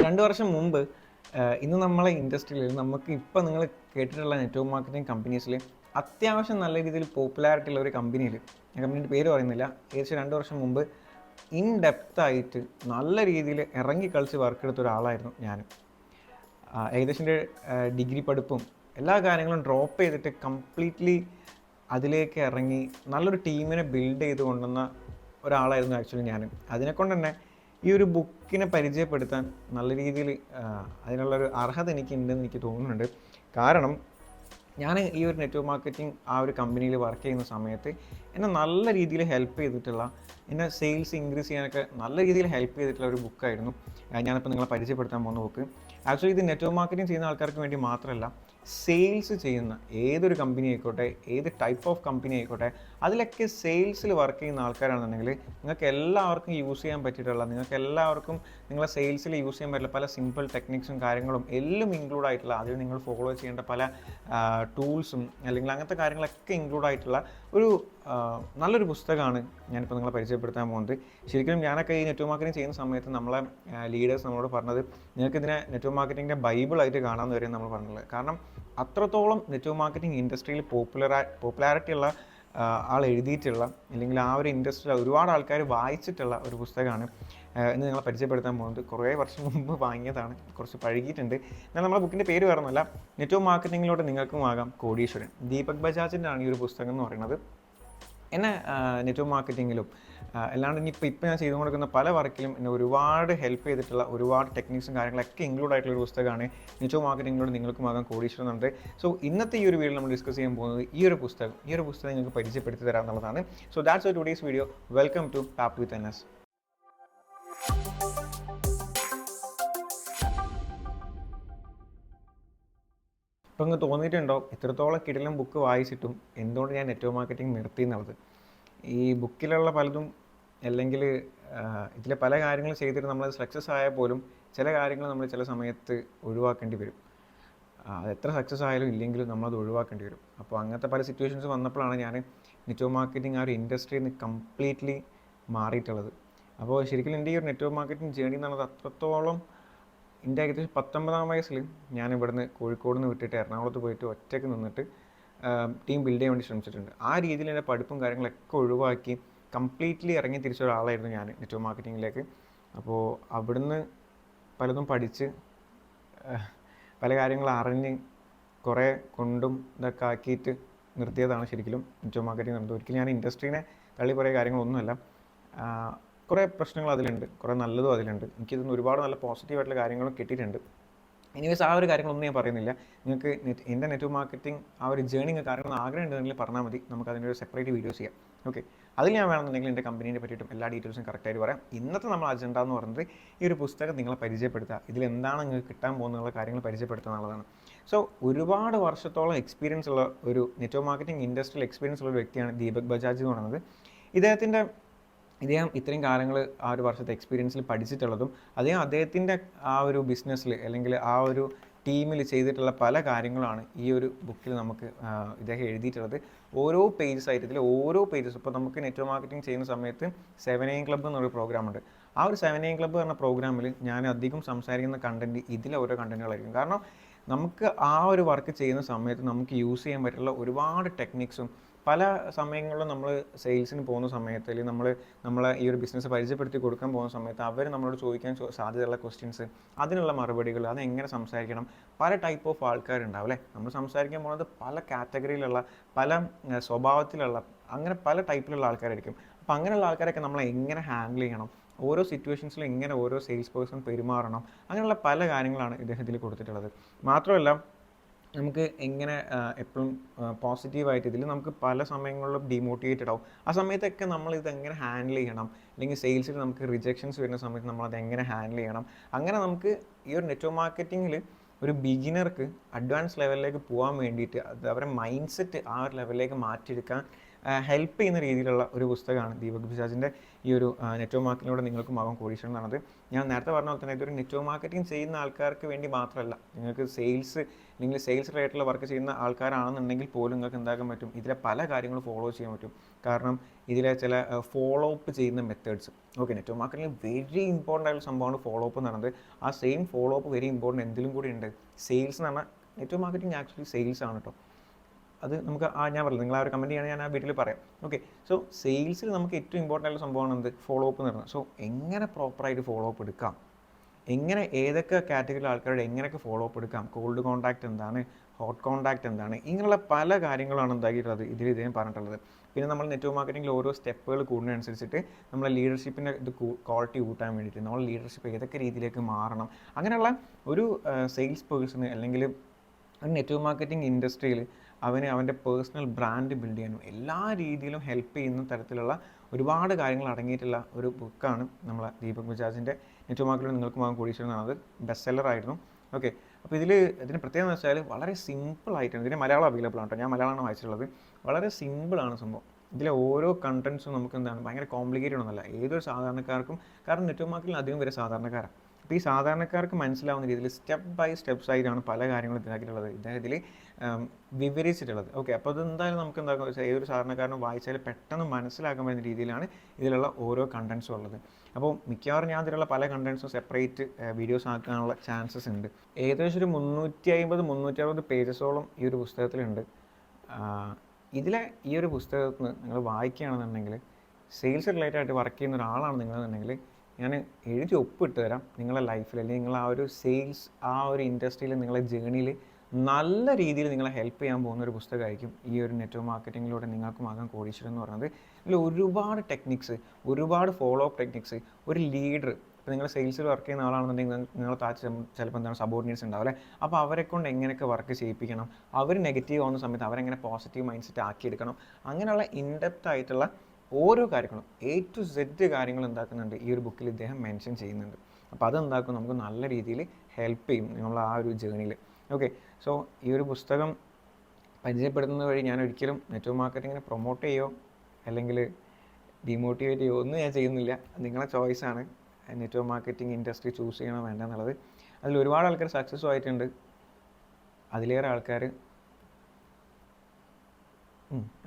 2 വർഷം മുമ്പ് ഇന്ന് നമ്മളെ ഇൻഡസ്ട്രിയിൽ നമുക്ക് ഇപ്പം നിങ്ങൾ കേട്ടിട്ടുള്ള നെറ്റ്വർക്ക് മാർക്കറ്റിംഗ് കമ്പനീസിൽ അത്യാവശ്യം നല്ല രീതിയിൽ പോപ്പുലാരിറ്റി ഉള്ള ഒരു കമ്പനിയിൽ, ഞാൻ കമ്പനിയുടെ പേര് പറയുന്നില്ല, ഏകദേശം 2 വർഷം മുമ്പ് ഇൻ ഡെപ്തായിട്ട് നല്ല രീതിയിൽ ഇറങ്ങി കളിച്ച് വർക്ക് എടുത്ത ഒരാളായിരുന്നു ഞാൻ. ഏകദേശം എൻ്റെ ഡിഗ്രി പഠിപ്പും എല്ലാ കാര്യങ്ങളും ഡ്രോപ്പ് ചെയ്തിട്ട് കംപ്ലീറ്റ്ലി അതിലേക്ക് ഇറങ്ങി നല്ലൊരു ടീമിനെ ബിൽഡ് ചെയ്ത് കൊണ്ടുവന്ന ഒരാളായിരുന്നു ആക്ച്വലി ഞാൻ. അതിനെക്കൊണ്ട് തന്നെ ഈ ഒരു ബുക്കിനെ പരിചയപ്പെടുത്താൻ നല്ല രീതിയിൽ അതിനുള്ളൊരു അർഹത എനിക്കുണ്ടെന്ന് എനിക്ക് തോന്നുന്നുണ്ട്. കാരണം ഞാൻ ഈ ഒരു നെറ്റ്വർക്ക് മാർക്കറ്റിംഗ് ആ ഒരു കമ്പനിയിൽ വർക്ക് ചെയ്യുന്ന സമയത്ത് എന്നെ നല്ല രീതിയിൽ ഹെൽപ്പ് ചെയ്തിട്ടുള്ള, എന്നെ സെയിൽസ് ഇൻക്രീസ് ചെയ്യാനൊക്കെ നല്ല രീതിയിൽ ഹെൽപ്പ് ചെയ്തിട്ടുള്ള ഒരു ബുക്കായിരുന്നു ഞാനിപ്പോൾ നിങ്ങളെ പരിചയപ്പെടുത്താൻ പോകുന്ന ബുക്ക്. ആക്ച്വലി ഇത് നെറ്റ്വർക്ക് മാർക്കറ്റിംഗ് ചെയ്യുന്ന ആൾക്കാർക്ക് വേണ്ടി മാത്രമല്ല, സെയിൽസ് ചെയ്യുന്ന ഏതൊരു കമ്പനി ആയിക്കോട്ടെ, ഏത് ടൈപ്പ് ഓഫ് കമ്പനി ആയിക്കോട്ടെ, അതിലൊക്കെ സെയിൽസിൽ വർക്ക് ചെയ്യുന്ന ആൾക്കാരാണെന്നുണ്ടെങ്കിൽ നിങ്ങൾക്ക് എല്ലാവർക്കും യൂസ് ചെയ്യാൻ പറ്റിയിട്ടുള്ള, നിങ്ങൾക്ക് എല്ലാവർക്കും നിങ്ങളെ സെയിൽസിൽ യൂസ് ചെയ്യാൻ പറ്റുന്ന പല സിമ്പിൾ ടെക്നിക്സും കാര്യങ്ങളും എല്ലാം ഇൻക്ലൂഡ് ആയിട്ടുള്ള, അതിൽ നിങ്ങൾ ഫോളോ ചെയ്യേണ്ട പല ടൂൾസും അല്ലെങ്കിൽ അങ്ങനത്തെ കാര്യങ്ങളൊക്കെ ഇൻക്ലൂഡ് ആയിട്ടുള്ള ഒരു നല്ലൊരു പുസ്തകമാണ് ഞാനിപ്പോൾ നിങ്ങളെ പരിചയപ്പെടുത്താൻ പോകുന്നത്. ശരിക്കും ഞാനൊക്കെ ഈ നെറ്റ്വർക്ക് മാർക്കറ്റിംഗ് ചെയ്യുന്ന സമയത്ത് നമ്മളെ ലീഡേഴ്സ് നമ്മളോട് പറഞ്ഞത്, നിങ്ങൾക്കിതിനെ നെറ്റ്വർക്ക് മാർക്കറ്റിങ്ങിൻ്റെ ബൈബിളായിട്ട് കാണാമെന്ന് വരെ നമ്മൾ പറഞ്ഞിട്ടുള്ളത്. കാരണം അത്രത്തോളം നെറ്റ്വർക്ക് മാർക്കറ്റിംഗ് ഇൻഡസ്ട്രിയിൽ പോപ്പുലാരിറ്റി ഉള്ള ആൾ എഴുതിയിട്ടുള്ള, അല്ലെങ്കിൽ ആ ഒരു ഇൻഡസ്ട്രിയിൽ ഒരുപാട് ആൾക്കാർ വായിച്ചിട്ടുള്ള ഒരു പുസ്തകമാണ് ഇന്ന് നിങ്ങളെ പരിചയപ്പെടുത്താൻ പോകുന്നത്. കുറേ വർഷം മുമ്പ് വാങ്ങിയതാണ്, കുറച്ച് പഴകിയിട്ടുണ്ട്. എന്നാൽ നമ്മുടെ ബുക്കിൻ്റെ പേര് വേറൊന്നുമല്ല, നെറ്റ്വർക്ക് മാർക്കറ്റിങ്ങിലൂടെ നിങ്ങൾക്കും ആകാം കോടീശ്വരൻ. ദീപക് ബജാജിൻ്റെ ആണ് ഈ ഒരു പുസ്തകം എന്ന് പറയുന്നത്. എന്നെ നെറ്റ്വർക്ക് മാർക്കറ്റിങ്ങിലും അല്ലാണ്ട് ഇപ്പം ഞാൻ ചെയ്തു കൊടുക്കുന്ന പല വർക്കിലും എന്നെ ഒരുപാട് ഹെൽപ്പ് ചെയ്തിട്ടുള്ള ഒരുപാട് ടെക്നിക്സും കാര്യങ്ങളൊക്കെ ഇൻക്ലൂഡ് ആയിട്ടുള്ള ഒരു പുസ്തകമാണ് നെറ്റ്വർക്ക് മാർക്കറ്റിങ്ങിലൂടെ നിങ്ങൾക്കും ആകാം കോടീശ്വരൻ എന്നുണ്ട്. സോ ഇന്നത്തെ ഈ ഒരു വീഡിയോ നമ്മൾ ഡിസ്കസ് ചെയ്യാൻ പോകുന്നത് ഈ ഒരു പുസ്തകം നിങ്ങൾക്ക് പരിചയപ്പെടുത്തി തരാം എന്നുള്ളതാണ്. So that's our today's video. Welcome to tap with NS. ഇപ്പോൾ നിങ്ങൾക്ക് തോന്നിയിട്ടുണ്ടോ ഇത്രത്തോളം കിടിലൻ ബുക്ക് വായിച്ചിട്ടും എന്തുകൊണ്ട് ഞാൻ നെറ്റ്വർക്ക് മാർക്കറ്റിംഗ് നിർത്തി എന്നുള്ളത്? ഈ ബുക്കിലുള്ള പലതും, അല്ലെങ്കിൽ ഇതിലെ പല കാര്യങ്ങൾ ചെയ്തിട്ട് നമ്മൾ സക്സസ് ആയാൽ പോലും ചില കാര്യങ്ങൾ നമ്മൾ ചില സമയത്ത് ഒഴിവാക്കേണ്ടി വരും. അത് എത്ര സക്സസ് ആയാലും ഇല്ലെങ്കിലും നമ്മളത് ഒഴിവാക്കേണ്ടി വരും. അപ്പോൾ അങ്ങനത്തെ പല സിറ്റുവേഷൻസ് വന്നപ്പോഴാണ് ഞാൻ നെറ്റ്വർക്ക് മാർക്കറ്റിംഗ് ആ ഒരു ഇൻഡസ്ട്രിയിൽ നിന്ന് കംപ്ലീറ്റ്ലി മാറിയിട്ടുള്ളത്. അപ്പോൾ ശരിക്കും എൻ്റെ ഈ ഒരു നെറ്റ്വർക്ക് മാർക്കറ്റിംഗ് ജേർണി എന്നുള്ളത് അത്രത്തോളം, എൻ്റെ ഏകദേശം 19-ാം വയസ്സിൽ ഞാൻ ഇവിടുന്ന് കോഴിക്കോട് നിന്ന് വിട്ടിട്ട് എറണാകുളത്ത് പോയിട്ട് ഒറ്റയ്ക്ക് നിന്നിട്ട് ടീം ബിൽഡ് ചെയ്യാൻ വേണ്ടി ശ്രമിച്ചിട്ടുണ്ട്. ആ രീതിയിൽ എൻ്റെ പഠിപ്പും കാര്യങ്ങളൊക്കെ ഒഴിവാക്കി കംപ്ലീറ്റ്ലി ഇറങ്ങി തിരിച്ച ഒരാളായിരുന്നു ഞാൻ നെറ്റ്വർക്ക് മാർക്കറ്റിങ്ങിലേക്ക്. അപ്പോൾ അവിടുന്ന് പലതും പഠിച്ച് പല കാര്യങ്ങൾ അറിഞ്ഞ് കുറേ കൊണ്ടും ഇതൊക്കെ ആക്കിയിട്ട് നിർത്തിയതാണ് ശരിക്കും നെറ്റ്വർക്ക് മാർക്കറ്റിംഗ് നടന്നത്. ഒരിക്കലും ഞാൻ ഇൻഡസ്ട്രീനെ തള്ളി പറയുക കാര്യങ്ങളൊന്നുമല്ല. കുറേ പ്രശ്നങ്ങൾ അതിലുണ്ട്, കുറേ നല്ലതും അതിലുണ്ട്. എനിക്കിതൊന്ന് ഒരുപാട് നല്ല പോസിറ്റീവായിട്ടുള്ള കാര്യങ്ങളും കിട്ടിയിട്ടുണ്ട്. എനിവേസ് ആ ഒരു കാര്യങ്ങളൊന്നും ഞാൻ പറയുന്നില്ല. നിങ്ങൾക്ക് എൻ്റെ നെറ്റ്വർക്ക് മാർക്കറ്റിംഗ് ആ ഒരു ജേർണി നിങ്ങൾക്ക് അറിയണമെന്ന് ആഗ്രഹം ഉണ്ടെങ്കിൽ പറഞ്ഞാൽ മതി, നമുക്ക് അതിൻ്റെ ഒരു സെപ്പറേറ്റ് വീഡിയോസ് ചെയ്യാം. ഓക്കെ, അതിൽ ഞാൻ വേണമെന്നുണ്ടെങ്കിൽ എൻ്റെ കമ്പനീനെ പറ്റിയിട്ടും എല്ലാ ഡീറ്റെയിൽസും കറക്റ്റായിട്ട് പറയാം. ഇന്നത്തെ നമ്മൾ അജണ്ട എന്ന് പറയുന്നത് ഈ ഒരു പുസ്തകം നിങ്ങളെ പരിചയപ്പെടുത്തുക, ഇതിലെന്താണ് നിങ്ങൾക്ക് കിട്ടാൻ പോകുന്നുള്ള കാര്യങ്ങൾ പരിചയപ്പെടുത്തുക എന്നുള്ളതാണ്. സോ ഒരുപാട് വർഷത്തോളം എക്സ്പീരിയൻസ് ഉള്ള ഒരു നെറ്റ്വർക്ക് മാർക്കറ്റിംഗ് ഇൻഡസ്ട്രിയൽ എക്സ്പീരിയൻസ് ഉള്ള ഒരു വ്യക്തിയാണ് ദീപക് ബജാജ് എന്ന് പറയുന്നത്. ഇദ്ദേഹം ഇത്രയും കാര്യങ്ങൾ ആ ഒരു വർഷത്തെ എക്സ്പീരിയൻസിൽ പഠിച്ചിട്ടുള്ളതും അദ്ദേഹത്തിൻ്റെ ആ ഒരു ബിസിനസ്സിൽ അല്ലെങ്കിൽ ആ ഒരു ടീമിൽ ചെയ്തിട്ടുള്ള പല കാര്യങ്ങളാണ് ഈ ഒരു ബുക്കിൽ നമുക്ക് ഇദ്ദേഹം എഴുതിയിട്ടുള്ളത്. ഓരോ പേജസ് ആയിട്ട്, ഇതിൽ ഓരോ പേജസ്, ഇപ്പോൾ നമുക്ക് നെറ്റ്വർക്ക് മാർക്കറ്റിംഗ് ചെയ്യുന്ന സമയത്ത് 7am ക്ലബ്ബ് എന്നൊരു പ്രോഗ്രാമുണ്ട്. ആ ഒരു 7am ക്ലബ്ബ് എന്ന പ്രോഗ്രാമിൽ ഞാൻ അധികം സംസാരിക്കുന്ന കണ്ടൻറ്റ് ഇതിലെ ഓരോ കണ്ടൻറ്റുകളായിരിക്കും. കാരണം നമുക്ക് ആ ഒരു വർക്ക് ചെയ്യുന്ന സമയത്ത് നമുക്ക് യൂസ് ചെയ്യാൻ പറ്റുള്ള ഒരുപാട് ടെക്നിക്സും, പല സമയങ്ങളിലും നമ്മൾ സെയിൽസിന് പോകുന്ന സമയത്ത്, അല്ലെങ്കിൽ നമ്മളെ ഈ ഒരു ബിസിനസ് പരിചയപ്പെടുത്തി കൊടുക്കാൻ പോകുന്ന സമയത്ത് അവർ നമ്മളോട് ചോദിക്കാൻ സാധ്യതയുള്ള ക്വസ്റ്റ്യൻസ്, അതിനുള്ള മറുപടികൾ, അതെങ്ങനെ സംസാരിക്കണം, പല ടൈപ്പ് ഓഫ് ആൾക്കാരുണ്ടാവും അല്ലേ. നമ്മൾ സംസാരിക്കാൻ പോകുന്നത് പല കാറ്റഗറിയിലുള്ള, പല സ്വഭാവത്തിലുള്ള, അങ്ങനെ പല ടൈപ്പിലുള്ള ആൾക്കാരായിരിക്കും. അപ്പോൾ അങ്ങനെയുള്ള ആൾക്കാരൊക്കെ നമ്മൾ എങ്ങനെ ഹാൻഡിൽ ചെയ്യണം, ഓരോ സിറ്റുവേഷൻസിലും എങ്ങനെ ഓരോ സെയിൽസ് പേഴ്സൺ പെരുമാറണം, അങ്ങനെയുള്ള പല കാര്യങ്ങളാണ് ഇദ്ദേഹത്തിൽ കൊടുത്തിട്ടുള്ളത്. മാത്രമല്ല നമുക്ക് എങ്ങനെ എപ്പോഴും പോസിറ്റീവായിട്ട്, ഇതിൽ നമുക്ക് പല സമയങ്ങളിലും ഡീമോട്ടിവേറ്റഡ് ആവും. ആ സമയത്തൊക്കെ നമ്മൾ ഇതെങ്ങനെ ഹാൻഡിൽ ചെയ്യണം, അല്ലെങ്കിൽ സെയിൽസിൽ നമുക്ക് റിജക്ഷൻസ് വരുന്ന സമയത്ത് നമ്മളത് എങ്ങനെ ഹാൻഡിൽ ചെയ്യണം, അങ്ങനെ നമുക്ക് ഈ ഒരു നെറ്റ്വർക്ക് മാർക്കറ്റിങ്ങിൽ ഒരു ബിഗിനർക്ക് അഡ്വാൻസ് ലെവലിലേക്ക് പോകാൻ വേണ്ടിയിട്ട് അവരുടെ മൈൻഡ് സെറ്റ് ആ ഒരു ലെവലിലേക്ക് മാറ്റിയെടുക്കാൻ ഹെൽപ്പ് ചെയ്യുന്ന രീതിയിലുള്ള ഒരു പുസ്തകമാണ് ദീപക് ബജാജിൻ്റെ ഈ ഒരു നെറ്റ്വർക്ക് മാർക്കറ്റിലൂടെ നിങ്ങൾക്ക് ആകാൻ കോടീശ്വരൻ എന്ന് പറയുന്നത്. ഞാൻ നേരത്തെ പറഞ്ഞ പോലെ തന്നെ ഇതൊരു നെറ്റ്വർക്ക് മാർക്കറ്റിംഗ് ചെയ്യുന്ന ആൾക്കാർക്ക് വേണ്ടി മാത്രമല്ല, നിങ്ങൾക്ക് സെയിൽസ് അല്ലെങ്കിൽ സെയിൽസ് റിലേറ്റഡ് വർക്ക് ചെയ്യുന്ന ആൾക്കാരാണെന്നുണ്ടെങ്കിൽ പോലും നിങ്ങൾക്ക് എന്താക്കാൻ പറ്റും, ഇതിലെ പല കാര്യങ്ങളും ഫോളോ ചെയ്യാൻ പറ്റും. കാരണം ഇതിലെ ചില ഫോളോ അപ്പ് ചെയ്യുന്ന methods, okay, network marketing very important ആയിട്ടുള്ള സംഭവമാണ് ഫോളോ അപ്പ് എന്ന് പറയുന്നത്. ആ same follow up very important എന്തിലും കൂടി ഉണ്ട്, സെയിൽസ് എന്ന് പറഞ്ഞാൽ നെറ്റ്വർക്ക് മാർക്കറ്റിംഗ് ആക്ച്വലി സെയിൽസ് ആണ് കേട്ടോ. അത് നമുക്ക് ഞാൻ പറഞ്ഞു, നിങ്ങൾ ആ ഒരു കമൻറ്റ് ചെയ്യണമെങ്കിൽ ഞാൻ ആ വീട്ടിൽ പറയാം. ഓക്കെ, സോ സെയിൽസിൽ നമുക്ക് ഏറ്റവും ഇമ്പോർട്ടൻ്റ് ആയിട്ടുള്ള സംഭവമാണ് എന്ത്, ഫോളോ അപ്പ് എന്ന് പറയുന്നത്. സോ എങ്ങനെ പ്രോപ്പറായിട്ട് ഫോളോ അപ്പ് എടുക്കാം, എങ്ങനെ ഏതൊക്കെ കാറ്റഗറി ആൾക്കാരുടെ എങ്ങനെയൊക്കെ ഫോളോ അപ്പ് എടുക്കാം, കോൾഡ് കോൺടാക്റ്റ് എന്താണ്, ഹോട്ട് കോൺടാക്റ്റ് എന്താണ്, ഇങ്ങനെയുള്ള പല കാര്യങ്ങളാണ് എന്താക്കിയിട്ടുള്ളത് ഇദ്ദേഹം പറഞ്ഞിട്ടുള്ളത്. പിന്നെ നമ്മൾ നെറ്റ്വർക്ക് മാർക്കറ്റിംഗിൽ ഓരോ സ്റ്റെപ്പുകൾ കൂടുന്നതനുസരിച്ചിട്ട് നമ്മളെ ലീഡർഷിപ്പിൻ്റെ ഇത് ക്വാളിറ്റി കൂട്ടാൻ വേണ്ടിയിട്ട് നമ്മൾ ലീഡർഷിപ്പ് ഏതൊക്കെ രീതിയിലേക്ക് മാറണം, അങ്ങനെയുള്ള ഒരു സെയിൽസ് പേഴ്സണ് അല്ലെങ്കിൽ ഒരു നെറ്റ്വർക്ക് മാർക്കറ്റിംഗ് ഇൻഡസ്ട്രിയിൽ അവൻ്റെ പേഴ്സണൽ ബ്രാൻഡ് ബിൽഡ് ചെയ്യാനും എല്ലാ രീതിയിലും ഹെൽപ്പ് ചെയ്യുന്ന തരത്തിലുള്ള ഒരുപാട് കാര്യങ്ങൾ അടങ്ങിയിട്ടുള്ള ഒരു ബുക്കാണ് നമ്മളെ ദീപക് ബജാജിൻ്റെ നെറ്റ്വർക്ക് മാർക്കറ്റിൽ നിങ്ങൾക്ക് വാങ്ങാൻ കോടീശ്വരൻ എന്നത്. ബെസ്റ്റ് സെല്ലർ ആയിരുന്നു. ഓക്കെ, അപ്പോൾ ഇതിന് പ്രത്യേകത എന്ന് വെച്ചാൽ വളരെ സിമ്പിളായിട്ടാണ്, ഇതിന് മലയാളം അവൈലബിൾ ആണ് കേട്ടോ, ഞാൻ മലയാളമാണ് വായിച്ചിട്ടുള്ളത്. വളരെ സിമ്പിളാണ് സംഭവം. ഇതിലെ ഓരോ കണ്ടൻസും നമുക്ക് എന്താണ് ഭയങ്കര കോംപ്ലിക്കേറ്റഡ് ഒന്നുമല്ല, ഏതൊരു സാധാരണക്കാർക്കും, കാരണം നെറ്റ്വർക്ക് മാർക്കറ്റിൽ അധികം വരെ സാധാരണക്കാരാണ്. അപ്പോൾ ഈ സാധാരണക്കാർക്ക് മനസ്സിലാവുന്ന രീതിയിൽ സ്റ്റെപ്പ് ബൈ സ്റ്റെപ്സ് ആയിട്ടാണ് പല കാര്യങ്ങളും ഇതാക്കിയിട്ടുള്ളത്, ഇദ്ദേഹത്തിൽ വിവരിച്ചിട്ടുള്ളത്. ഓക്കെ, അപ്പോൾ അതെന്തായാലും നമുക്ക് എന്താക്കുക വെച്ചാൽ ഏതൊരു സാധാരണക്കാരനും വായിച്ചാൽ പെട്ടെന്ന് മനസ്സിലാക്കാൻ പറ്റുന്ന രീതിയിലാണ് ഇതിലുള്ള ഓരോ കണ്ടൻസും ഉള്ളത്. അപ്പോൾ മിക്കവാറും ഞാൻ ഇതിലുള്ള പല കണ്ടൻസും സെപ്പറേറ്റ് വീഡിയോസ് ആക്കാനുള്ള ചാൻസസ് ഉണ്ട്. ഏകദേശം ഒരു 350-360 പേജസോളം ഈ ഒരു പുസ്തകത്തിലുണ്ട്. ഇതിലെ ഈ ഒരു പുസ്തകത്തിൽ നിങ്ങൾ വായിക്കുകയാണെന്നുണ്ടെങ്കിൽ, സെയിൽസ് റിലേറ്റഡ് ആയിട്ട് വർക്ക് ചെയ്യുന്ന ഒരാളാണ് നിങ്ങളെന്നുണ്ടെങ്കിൽ, ഞാൻ എഴുതി ഒപ്പിട്ട് തരാം നിങ്ങളുടെ ലൈഫിൽ, അല്ലെങ്കിൽ നിങ്ങൾ ആ ഒരു സെയിൽസ് ആ ഒരു ഇൻഡസ്ട്രിയിൽ നിങ്ങളെ ജേണിയിൽ നല്ല രീതിയിൽ നിങ്ങളെ ഹെൽപ്പ് ചെയ്യാൻ പോകുന്ന ഒരു പുസ്തകമായിരിക്കും ഈ ഒരു നെറ്റ്വർക്ക് മാർക്കറ്റിങ്ങിലൂടെ നിങ്ങൾക്കും ആകാൻ കോടീശ്വരൻ എന്ന് പറയുന്നത്. ഇതിൽ ഒരുപാട് ടെക്നിക്സ്, ഒരുപാട് ഫോളോ അപ്പ് ടെക്നിക്സ്, ഒരു ലീഡർ, ഇപ്പോൾ നിങ്ങൾ സെയിൽസിൽ വർക്ക് ചെയ്യുന്ന ആളാണെന്നുണ്ടെങ്കിൽ നിങ്ങൾ ചിലപ്പോൾ എന്താണ് സബോർഡിനേറ്റ്സ് ഉണ്ടാവും അല്ലേ, അപ്പോൾ അവരെ കൊണ്ട് എങ്ങനെയൊക്കെ വർക്ക് ചെയ്യിപ്പിക്കണം, അവർ നെഗറ്റീവ് ആവുന്ന സമയത്ത് അവരെങ്ങനെ പോസിറ്റീവ് മൈൻഡ് സെറ്റ് ആക്കിയെടുക്കണം, അങ്ങനെയുള്ള ഇൻഡെപ്ത് ആയിട്ടുള്ള ഓരോ കാര്യങ്ങളും A to Z കാര്യങ്ങൾ എന്താക്കുന്നുണ്ട് ഈ ഒരു ബുക്കിൽ ഇദ്ദേഹം മെൻഷൻ ചെയ്യുന്നുണ്ട്. അപ്പോൾ അതെന്താക്കും നമുക്ക് നല്ല രീതിയിൽ ഹെൽപ്പ് ചെയ്യും നമ്മൾ ആ ഒരു ജേണിയിൽ. ഓക്കെ, സോ ഈ ഒരു പുസ്തകം പരിചയപ്പെടുത്തുന്നത് വഴി ഞാൻ ഒരിക്കലും നെറ്റ്വർക്ക് മാർക്കറ്റിങ്ങിനെ പ്രൊമോട്ട് ചെയ്യുമോ അല്ലെങ്കിൽ ഡിമോട്ടിവേറ്റ് ചെയ്യുമോ ഒന്നും ഞാൻ ചെയ്യുന്നില്ല. നിങ്ങളെ ചോയ്സാണ് നെറ്റ്വർക്ക് മാർക്കറ്റിംഗ് ഇൻഡസ്ട്രി ചൂസ് ചെയ്യണോ വേണ്ട എന്നുള്ളത്. അതിൽ ഒരുപാട് ആൾക്കാർ സക്സസ്സും ആയിട്ടുണ്ട്, അതിലേറെ ആൾക്കാർ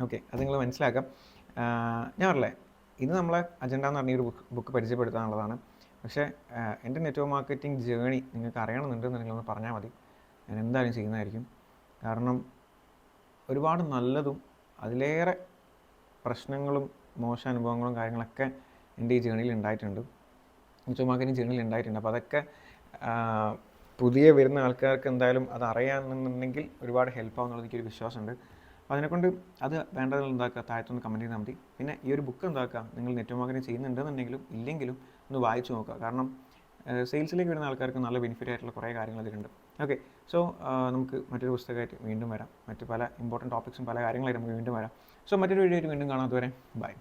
ഓക്കെ, അത് നിങ്ങൾ മനസ്സിലാക്കാം. ഞാൻ പറഞ്ഞില്ലേ, ഇത് നമ്മളെ അജണ്ട എന്ന് പറഞ്ഞ ഒരു ബുക്ക് പരിചയപ്പെടുത്താനുള്ളതാണ്. പക്ഷേ എൻ്റെ നെറ്റ്വർക്ക് മാർക്കറ്റിംഗ് ജേണി നിങ്ങൾക്ക് അറിയണമെന്നുണ്ടെന്ന് നിങ്ങളൊന്ന് പറഞ്ഞാൽ മതി, ഞാൻ എന്തായാലും ചെയ്യുന്നതായിരിക്കും. കാരണം ഒരുപാട് നല്ലതും അതിലേറെ പ്രശ്നങ്ങളും മോശം അനുഭവങ്ങളും കാര്യങ്ങളൊക്കെ എൻ്റെ ഈ ജേണിയിൽ ഉണ്ടായിട്ടുണ്ട്, നെറ്റ്വർക്ക് മാർക്കറ്റിംഗ് ജേണിയിൽ ഉണ്ടായിട്ടുണ്ട്. അപ്പോൾ അതൊക്കെ പുതിയ വരുന്ന ആൾക്കാർക്ക് എന്തായാലും അത് അറിയാമെന്നുണ്ടെങ്കിൽ ഒരുപാട് ഹെൽപ്പ് ആവുമെന്നുള്ളത് എനിക്കൊരു വിശ്വാസമുണ്ട്. അപ്പോൾ അതിനെക്കൊണ്ട് അത് വേണ്ടത് എന്താക്കുക, താഴത്തൊന്ന് കമൻറ്റ് ചെയ്താൽ മതി. പിന്നെ ഈ ഒരു ബുക്ക് എന്താക്കുക, നിങ്ങൾ നെറ്റ്വർക്ക് മാർക്കറ്റിംഗ് ചെയ്യുന്നുണ്ടെന്നുണ്ടെങ്കിലും ഇല്ലെങ്കിലും ഒന്ന് വായിച്ചു നോക്കുക. കാരണം സെയിൽസിലേക്ക് വരുന്ന ആൾക്കാർക്ക് നല്ല ബെനിഫിറ്റ് ആയിട്ടുള്ള കുറേ കാര്യങ്ങൾ അതിലുണ്ട്. ഓക്കെ, സോ നമുക്ക് മറ്റൊരു പുസ്തകമായിട്ട് വീണ്ടും വരാം, മറ്റ് പല ഇമ്പോർട്ടൻറ്റ് ടോപ്പിക്സും പല കാര്യങ്ങളായിട്ട് നമുക്ക് വീണ്ടും വരാം. സോ മറ്റൊരു വീഡിയോ ആയിട്ട് വീണ്ടും കാണാം. അതുവരെ ബൈ.